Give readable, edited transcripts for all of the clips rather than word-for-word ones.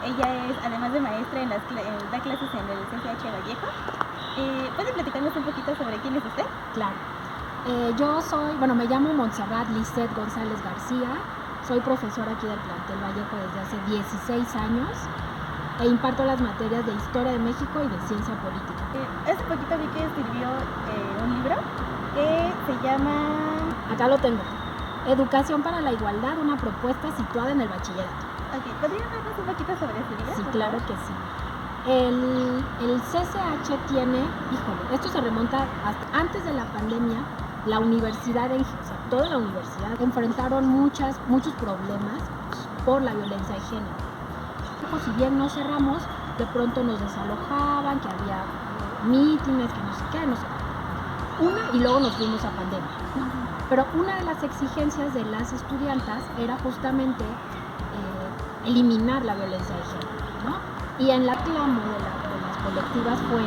Ella es, además de maestra, da clases en el CCH Vallejo. ¿Puede platicarnos un poquito sobre quién es usted? Claro. Yo soy, me llamo Montserrat Lisset González García. Soy profesora aquí del plantel Vallejo desde hace 16 años e imparto las materias de Historia de México y de Ciencia Política. Hace poquito vi que escribió un libro que se llama... Acá lo tengo. Educación para la Igualdad, una propuesta situada en el bachillerato. Ok, ¿podría hablarnos un poquito sobre ese libro? Sí, claro que sí. El CCH tiene, esto se remonta hasta antes de la pandemia. La universidad, toda la universidad, enfrentaron muchos problemas por la violencia de género. Si bien no cerramos, de pronto nos desalojaban, que había mítines, que no sé qué, y luego nos fuimos a pandemia. Pero una de las exigencias de las estudiantas era justamente eliminar la violencia de género, ¿no? Y en la clamo de las colectivas fue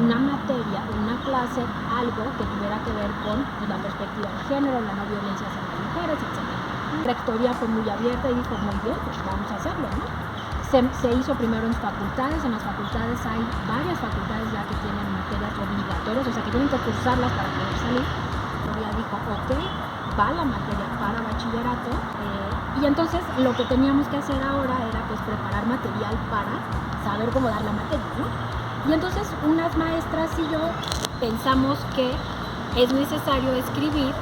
una materia, una clase, algo que tuviera que ver con la perspectiva de género, la no violencia hacia las mujeres, etc. La rectoría fue muy abierta y dijo, muy bien, pues vamos a hacerlo, ¿no? Se hizo primero en facultades. En las facultades hay varias facultades ya que tienen materias obligatorias, o sea que tienen que cursarlas para poder salir. La rectoría dijo, ok, va la materia para bachillerato, y entonces lo que teníamos que hacer ahora era pues preparar material para saber cómo dar la materia, ¿no? Y entonces unas maestras y yo pensamos que es necesario escribir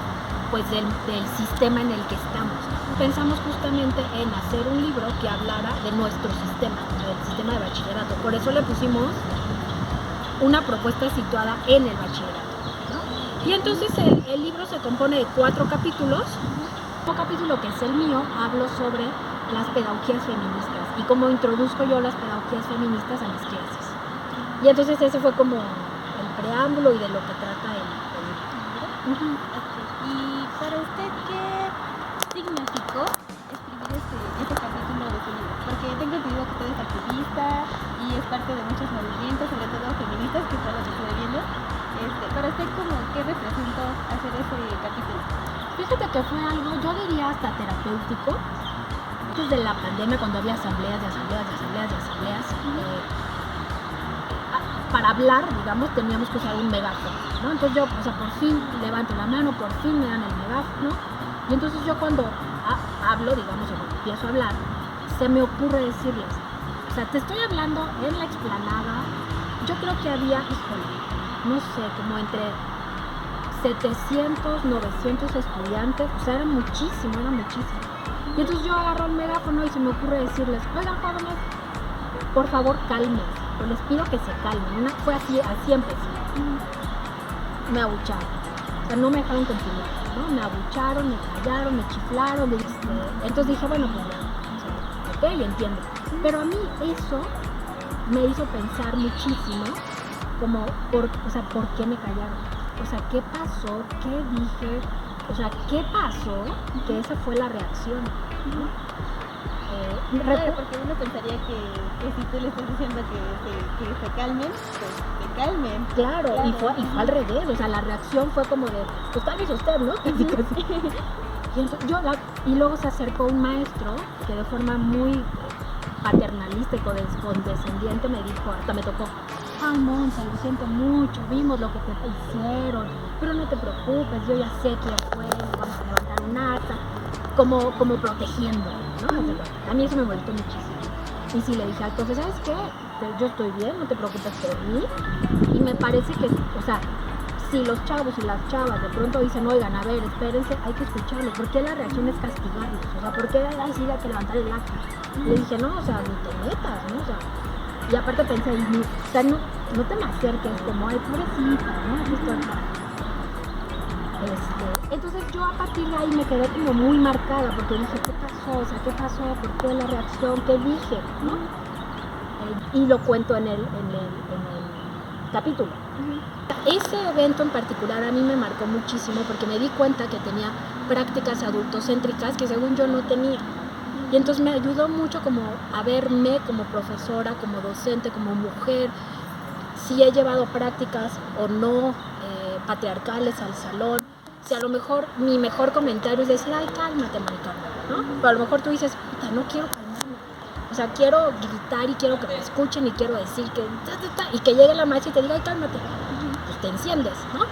pues del sistema en el que estamos. Pensamos justamente en hacer un libro que hablara de nuestro sistema, del sistema de bachillerato. Por eso le pusimos una propuesta situada en el bachillerato, ¿no? Y entonces el libro se compone de 4 capítulos. Un capítulo, que es el mío, hablo sobre las pedagogías feministas y cómo introduzco yo las pedagogías feministas a mis clases. Y entonces ese fue como el preámbulo y de lo que trata el libro. ¿Y para usted qué significó escribir este capítulo de su libro? Porque tengo entendido que usted es activista y es parte de muchos movimientos, sobre todo feministas, que es lo que estoy viendo. Para usted, ¿qué representó hacer ese capítulo? Fíjate que fue algo, yo diría hasta terapéutico. Antes de la pandemia, cuando había asambleas, para hablar, digamos, teníamos que usar un megáfono, ¿no? Entonces yo, por fin levanto la mano, por fin me dan el megáfono, y entonces yo cuando hablo, digamos, o cuando empiezo a hablar, se me ocurre decirles, te estoy hablando en la explanada. Yo creo que había, no sé, como entre 700, 900 estudiantes, eran muchísimo. Y entonces yo agarro el megáfono y se me ocurre decirles, oigan, jóvenes, por favor, cálmense. Yo les pido que se calmen. Fue así empecé. Me abucharon. No me dejaron continuar, ¿no? Me abucharon, me callaron, me chiflaron. Entonces dije, bueno, pues ya, ok, entiendo. Pero a mí eso me hizo pensar muchísimo, como, ¿por qué me callaron? ¿Qué pasó? ¿Qué dije? ¿Qué pasó? Que esa fue la reacción, ¿no? Claro, porque uno pensaría que si tú le estás diciendo que se calmen, pues se calmen. Claro. Y fue al revés, la reacción fue como de, pues cálmese usted, ¿no? Casi. Y, entonces, y luego se acercó un maestro que de forma muy paternalista y condescendiente me dijo, hasta me tocó, ay, Monza, lo siento mucho, vimos lo que te hicieron, pero no te preocupes, yo ya sé quién fue, vamos a levantar un acta, como protegiendo, ¿no? A mí eso me molestó muchísimo. Y sí le dije al profe, ¿sabes qué? Yo estoy bien, no te preocupes por mí. Y me parece que, si los chavos y las chavas de pronto dicen, oigan, a ver, espérense, hay que escucharlos. ¿Por qué la reacción es castigarlos? ¿Por qué sí hay que levantar el acta? Y le dije, no, ni te metas, ¿no? Y aparte pensé, no te me acerques, como, ay, pobrecita, ¿no? Aquí estoy acá. Entonces yo a partir de ahí me quedé como muy marcada, porque dije, ¿qué pasó? ¿Qué pasó? ¿Por qué la reacción? ¿Qué dije? ¿No? Y lo cuento en el capítulo. Ese evento en particular a mí me marcó muchísimo porque me di cuenta que tenía prácticas adultocéntricas que según yo no tenía. Y entonces me ayudó mucho como a verme como profesora, como docente, como mujer, si he llevado prácticas o no patriarcales al salón. Si a lo mejor mi mejor comentario es decir, ay, cálmate, Mónica, ¿no? Pero a lo mejor tú dices, puta, no quiero calmarme. O sea, quiero gritar y quiero que me escuchen y quiero decir que... y que llegue la maestra y te diga, ay, cálmate. Pues te enciendes, ¿no?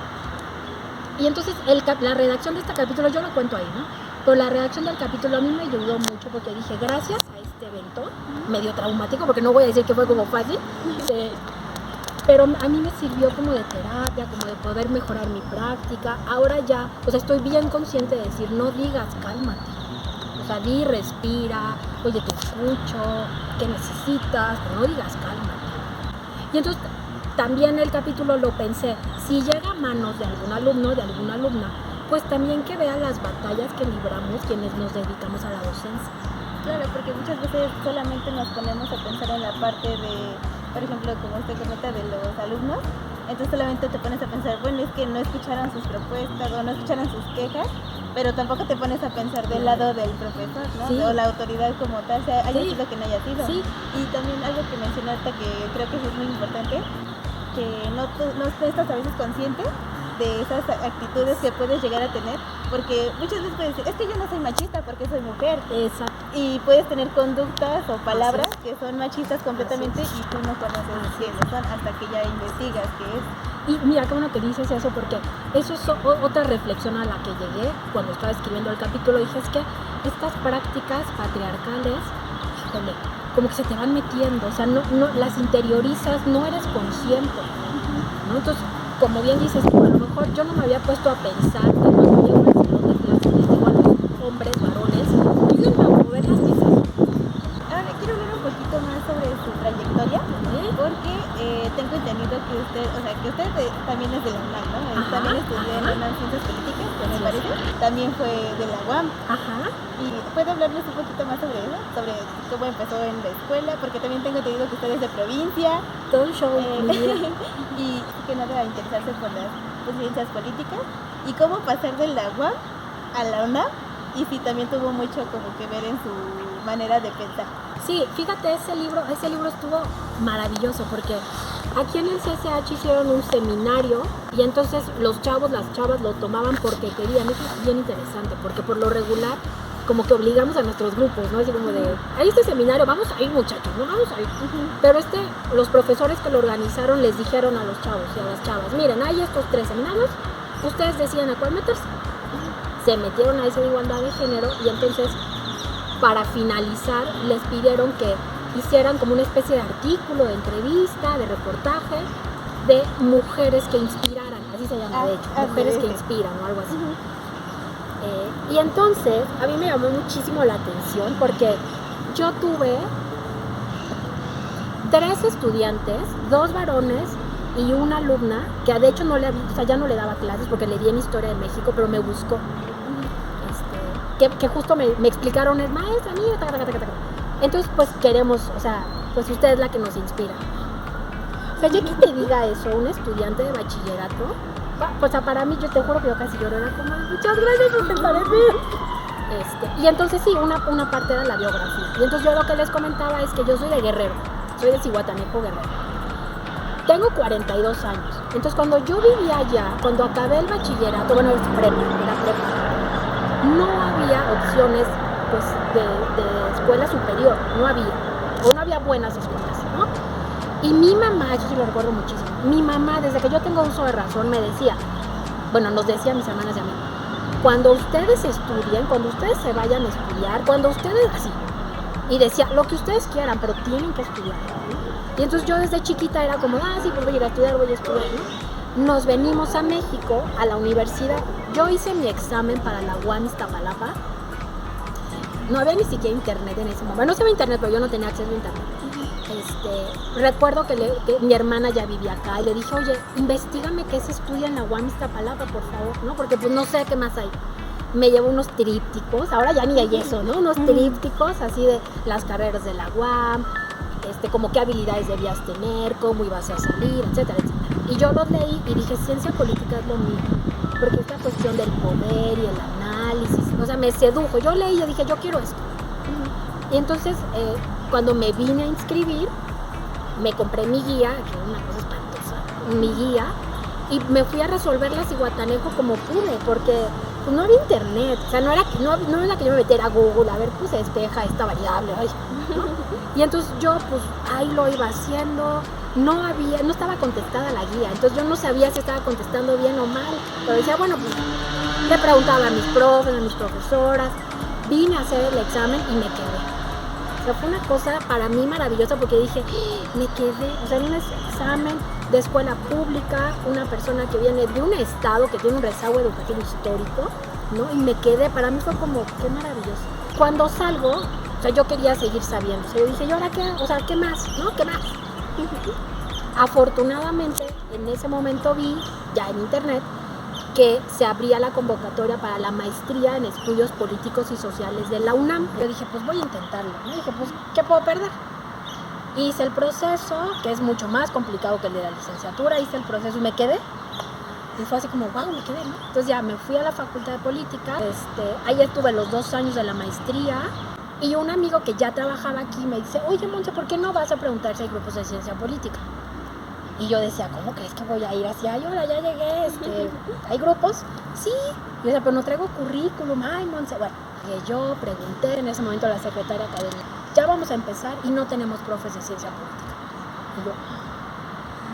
Y entonces la redacción de este capítulo, yo lo cuento ahí, ¿no? Pero la redacción del capítulo a mí me ayudó mucho porque dije, gracias a este evento, medio traumático, porque no voy a decir que fue como fácil, pero a mí me sirvió como de terapia, como de poder mejorar mi práctica. Ahora ya, o sea, estoy bien consciente de decir, no digas cálmate. O sea, di, respira, oye, te escucho, ¿qué necesitas? Pero no digas cálmate. Y entonces también el capítulo lo pensé, si llega a manos de algún alumno, de alguna alumna, pues también que vean las batallas que libramos quienes nos dedicamos a la docencia. Claro, porque muchas veces solamente nos ponemos a pensar en la parte de, por ejemplo, como usted comenta, de los alumnos, entonces solamente te pones a pensar, bueno, es que no escucharon sus propuestas o no escucharon sus quejas, pero tampoco te pones a pensar del lado del profesor, ¿no? Sí. O la autoridad como tal, sea haya Sí. sido que no haya sido. Sí. Y también algo que mencionaste que creo que eso es muy importante, que no estás a veces consciente de esas actitudes que puedes llegar a tener, porque muchas veces puedes decir, es que yo no soy machista porque soy mujer. Exacto. Y puedes tener conductas o palabras que son machistas completamente y tú no conoces qué son hasta que ya investigas qué es. Y mira, qué bueno que dices eso, porque eso es otra reflexión a la que llegué cuando estaba escribiendo el capítulo. Dije, es que estas prácticas patriarcales, híjole, como que se te van metiendo, o sea, no las interiorizas, no eres consciente, ¿no? Entonces, como bien dices tú, a lo mejor yo no me había puesto a pensar que cuando llego al salón de clases les digo a los hombres, varones, ayúdenme a mover las mesas. Ahora quiero hablar un poquito más sobre su trayectoria, porque tengo entendido que usted también es de la UNAM, ¿no? También estudió en la UNAM Ciencias Políticas, que me parece, también fue de la UAM. Ajá. ¿Y puede hablarnos un poquito más sobre eso? Sobre cómo empezó en la escuela, porque también tengo entendido que usted es de provincia. Todo un show, mi vida. Y que nada a interesarse por las ciencias políticas. Y cómo pasar de la UAM a la UNAM, y si también tuvo mucho como que ver en su manera de pensar. Sí, fíjate, ese libro estuvo maravilloso porque aquí en el CCH hicieron un seminario y entonces los chavos, las chavas lo tomaban porque querían. Eso es bien interesante porque por lo regular como que obligamos a nuestros grupos, ¿no? Así como de, hay este seminario, vamos a ir muchachos, ¿no? Vamos a ir. Pero los profesores que lo organizaron les dijeron a los chavos y a las chavas, miren, hay estos 3 seminarios, ustedes decían a cuál meterse. Se metieron a ese de igualdad de género y entonces para finalizar les pidieron que hicieran como una especie de artículo, de entrevista, de reportaje de mujeres que inspiraran, así se llama de hecho, mujeres que inspiran o algo así. Y entonces a mí me llamó muchísimo la atención porque yo tuve 3 estudiantes, 2 varones y una alumna que de hecho ya no le daba clases porque le di en Historia de México, pero me buscó. Que justo me explicaron, es maestra, mira, entonces pues queremos, o sea, pues usted es la que nos inspira. O sea, ya que te diga eso, un estudiante de bachillerato, pues para mí, yo te juro que yo casi lloré, era como, muchas gracias por pensar en mí. Y entonces sí, una parte era la biografía. Y entonces yo lo que les comentaba es que yo soy de Guerrero, soy de Zihuatanejo, Guerrero. Tengo 42 años. Entonces cuando yo vivía allá, cuando acabé el bachillerato, bueno, era prepa, no había opciones pues de escuela superior, no había buenas escuelas, ¿no? Y mi mamá, eso sí lo recuerdo muchísimo, mi mamá desde que yo tengo uso de razón me decía, nos decía a mis hermanas y a mí, cuando ustedes estudien, cuando ustedes se vayan a estudiar, cuando ustedes así, y decía, lo que ustedes quieran, pero tienen que estudiar, ¿no? Y entonces yo desde chiquita era como, sí, pues voy a ir a estudiar, ¿no? Nos venimos a México, a la universidad. Yo hice mi examen para la UAM Iztapalapa. No había ni siquiera internet en ese momento. Bueno, no se había internet, pero yo no tenía acceso a internet. Recuerdo que mi hermana ya vivía acá y le dije, oye, investígame qué se estudia en la UAM Iztapalapa, por favor, ¿no? Porque pues no sé qué más hay. Me llevo unos trípticos, ahora ya ni hay eso, ¿no? Unos trípticos así de las carreras de la UAM, como qué habilidades debías tener, cómo ibas a salir, etcétera, etcétera. Y yo los leí y dije, ciencia política es lo mismo, porque esta cuestión del poder y el análisis, o sea, me sedujo. Yo leí y dije, yo quiero esto. Y entonces, cuando me vine a inscribir, me compré mi guía, que era una cosa espantosa, mi guía, y me fui a resolver la Zihuatanejo como pude, porque pues no había internet, o sea, no era que yo me metiera a Google a ver cómo se despeja esta variable, ay, ¿no? Y entonces yo pues ahí lo iba haciendo, no estaba contestada la guía, entonces yo no sabía si estaba contestando bien o mal, pero decía, bueno, pues le preguntaba a mis profes, a mis profesoras, vine a hacer el examen y me quedé. O sea, fue una cosa para mí maravillosa porque dije, me quedé, o sea, en un examen de escuela pública, una persona que viene de un estado que tiene un rezago educativo histórico, ¿no? Y me quedé, para mí fue como, qué maravilloso. Cuando salgo, o sea, yo quería seguir sabiendo, o sea, yo dije, ¿y ahora qué? O sea, ¿qué más? ¿No? ¿Qué más? Afortunadamente, en ese momento vi, ya en internet, que se abría la convocatoria para la maestría en estudios políticos y sociales de la UNAM. Yo dije, pues voy a intentarlo, ¿no? Dije, pues, ¿qué puedo perder? Hice el proceso, que es mucho más complicado que el de la licenciatura, hice el proceso y me quedé. Y fue así como, wow, me quedé, ¿no? Entonces ya me fui a la Facultad de Política, ahí estuve los 2 años de la maestría, y un amigo que ya trabajaba aquí me dice, oye, Monse, ¿por qué no vas a preguntar si hay grupos de ciencia política? Y yo decía, ¿cómo crees que voy a ir así? Ay, hola, ya llegué, ¿hay grupos? Sí. Yo decía, pero no traigo currículum, ay, Monse. Bueno, yo pregunté en ese momento a la secretaria académica, ya vamos a empezar y no tenemos profes de ciencia política.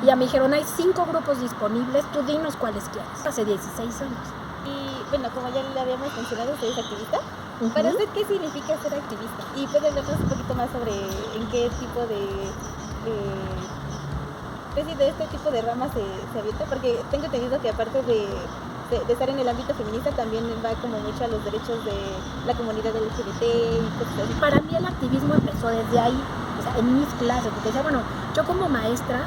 Y ya me dijeron, hay 5 grupos disponibles, tú dinos cuáles quieres. Hace 16 años. Y bueno, como ya le habíamos mencionado, usted es activista. ¿Para usted qué significa ser activista? Y puede hablarnos un poquito más sobre en qué tipo de este tipo de ramas se avienta, porque tengo entendido que aparte de estar en el ámbito feminista también va como mucho a los derechos de la comunidad LGBT y cosas así. Para mí el activismo empezó desde ahí, o sea, en mis clases, porque decía, bueno, yo como maestra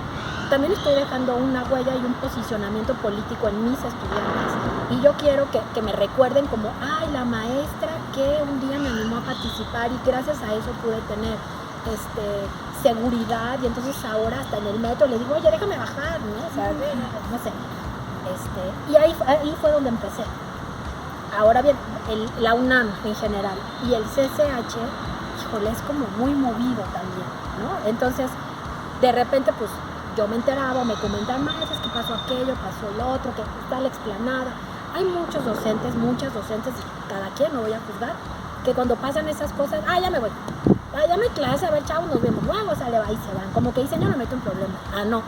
también estoy dejando una huella y un posicionamiento político en mis estudiantes, y yo quiero que me recuerden como, ay, la maestra que un día me animó a participar y gracias a eso pude tener seguridad, y entonces ahora hasta en el metro le digo, oye, déjame bajar, ¿no? O sea, no sé. Y ahí fue donde empecé. Ahora bien, la UNAM en general y el CCH, híjole, es como muy movido también, ¿no? Entonces, de repente, pues, yo me enteraba, me comentaban, maestras, que pasó aquello, pasó el otro, que está la explanada. Hay muchos docentes, muchas docentes, y cada quien, no voy a juzgar, que cuando pasan esas cosas, ya me voy. Ya no hay clase, a ver, chavos, nos vemos. Luego sale, va y se van. Como que dicen, yo no me meto en problema. No.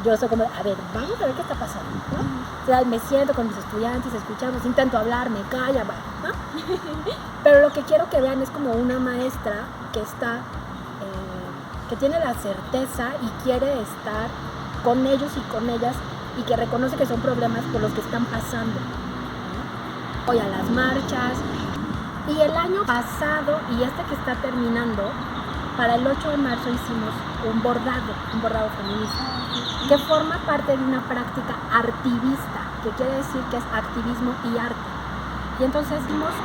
Yo soy como, a ver, vamos a ver qué está pasando, ¿no? O sea, me siento con mis estudiantes, escuchamos, intento hablar, me calla, ¿no? Pero lo que quiero que vean es como una maestra que está, que tiene la certeza y quiere estar con ellos y con ellas, y que reconoce que son problemas por los que están pasando, ¿no? Voy a las marchas. Y el año pasado, y que está terminando, para el 8 de marzo hicimos un bordado feminista, que forma parte de una práctica artivista, que quiere decir que es activismo y arte. Y entonces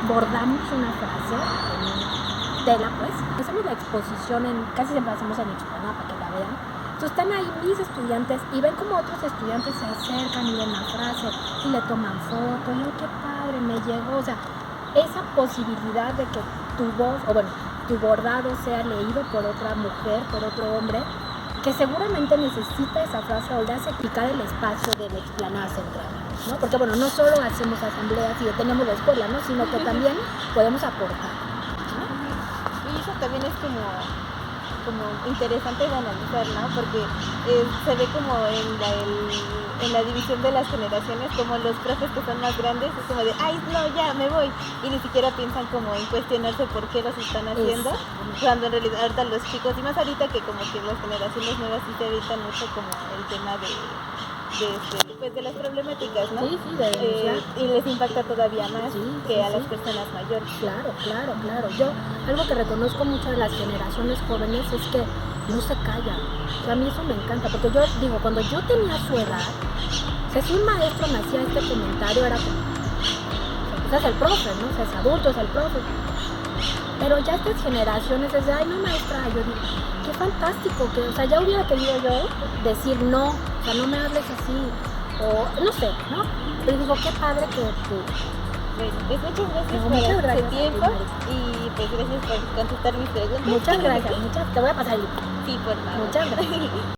bordamos una frase en tela, pues. Hacemos la exposición, casi siempre la hacemos en Explanada para que la vean. Entonces están ahí mis estudiantes y ven como otros estudiantes se acercan y ven la frase y le toman foto. Y yo, qué padre, me llegó, o sea, esa posibilidad de que tu voz, o bueno, tu bordado sea leído por otra mujer, por otro hombre, que seguramente necesita esa frase o le hace picar el espacio de la explanada central, ¿no? Porque bueno, no solo hacemos asambleas y detenemos la escuela, ¿no? Sino que también podemos aportar, ¿no? Y eso también es como interesante de analizar, ¿no? Porque se ve como en la división de las generaciones, como los profes que son más grandes es como de, ay, no, ya, me voy, y ni siquiera piensan como en cuestionarse por qué los están haciendo, cuando en realidad ahorita los chicos, y más ahorita que como que las generaciones nuevas sí se evitan mucho como el tema de las problemáticas, ¿no? Sí, de denunciar. Y les impacta todavía más que a las personas mayores. Claro. Yo, algo que reconozco mucho de las generaciones jóvenes es que no se callan. O sea, a mí eso me encanta, porque yo digo, cuando yo tenía su edad, o sea, si un maestro me hacía este comentario, era como, pues es el profe, ¿no? O sea, es adulto, es el profe. Pero ya estas generaciones, desde, ay, no, maestra, yo digo, qué fantástico, que, o sea, ya hubiera querido yo decir no, o sea, no me hables así, o no sé, ¿no? Pero digo, qué padre que tú. Bueno, pues muchas gracias por tu tiempo y pues gracias por contestar mis preguntas. Muchas gracias, te voy a pasar el libro. Sí, por favor. Muchas gracias.